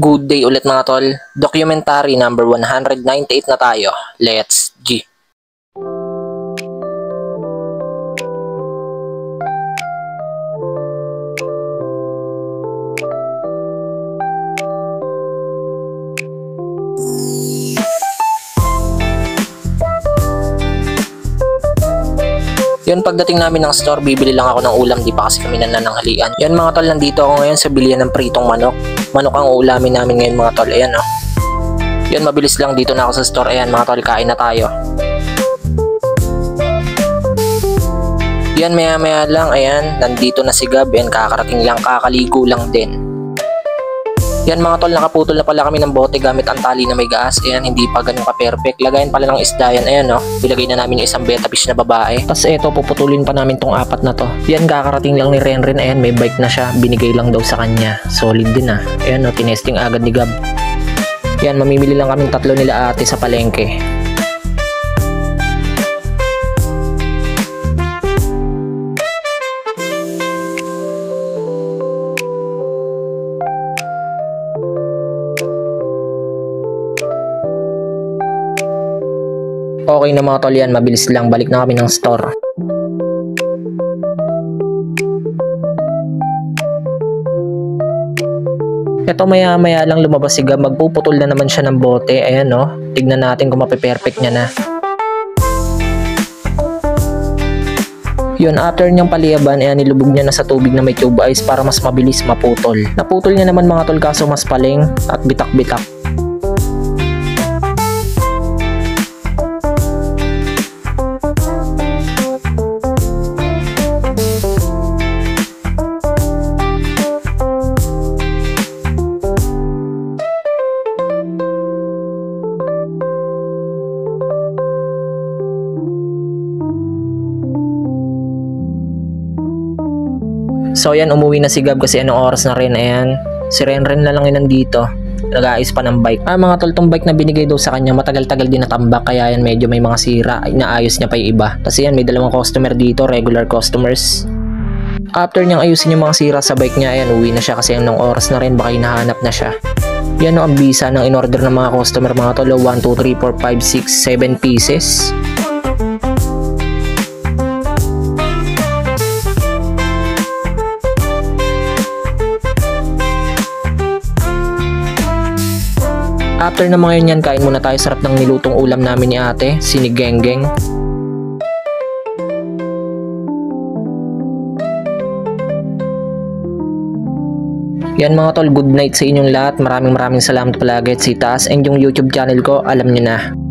Good day ulit mga tol. Documentary number 198 na tayo. Let's G. Yun, pagdating namin ng store, bibili lang ako ng ulam, di pa kasi kami nanananghalian. Yan mga tol, nandito ako ngayon sa bilihan ng pritong manok. Manok ang uulamin namin ngayon mga tol, ayan oh. Yan, mabilis lang dito na ako sa store, ayan mga tol, kain na tayo. Yan, maya maya lang, ayan, nandito na si Gab, yan, kakarating lang, kakaligo lang din. Yan mga tol, nakaputol na pala kami ng bote gamit ang tali na may gas. Ayan, hindi pa ganun ka-perfect. Lagayan pala ng isda yan. Ayan no, ilagay na namin yung isang betta fish na babae. Tapos eto, puputulin pa namin tong apat na to. Yan, kakarating lang ni Renren. Ayan, may bike na siya. Binigay lang daw sa kanya. Solid din ah. Ayan no, tinesting agad ni Gab. Yan, mamimili lang kaming tatlo nila ate sa palengke. Okay na mga tol, yan, mabilis lang, balik na kami ng store. Ito maya maya lang lumabas si Gab, magpuputol na naman siya ng bote. Ayan no, tignan natin kung mape-perfect niya na. Yun, after niyang paliyaban, ayan, nilubog niya na sa tubig na may tube ice para mas mabilis maputol. Naputol niya naman mga tol, kaso mas paling at bitak-bitak. So yan, umuwi na si Gab kasi anong oras na rin. Ayan, si Renren na lang yun nandito, nag-aayos pa ng bike. Mga tol, tong bike na binigay daw sa kanya matagal-tagal din natambak, kaya yan medyo may mga sira, inaayos niya pa yung iba. Kasi yan, may dalawang customer dito, regular customers. After niyang ayusin yung mga sira sa bike niya, ayan, uwi na siya kasi anong oras na rin, baka hinahanap na siya. Yan o ang bisa ng in-order ng mga customer mga tol. 1, 2, 3, 4, 5, 6, 7 pieces. After na mga yun yan, kain muna tayo. Sarap ng nilutong ulam namin ni ate, sinigenggeng. Yan mga tol, good night sa inyong lahat. Maraming salamat palagi at si taas. And yung YouTube channel ko, alam nyo na.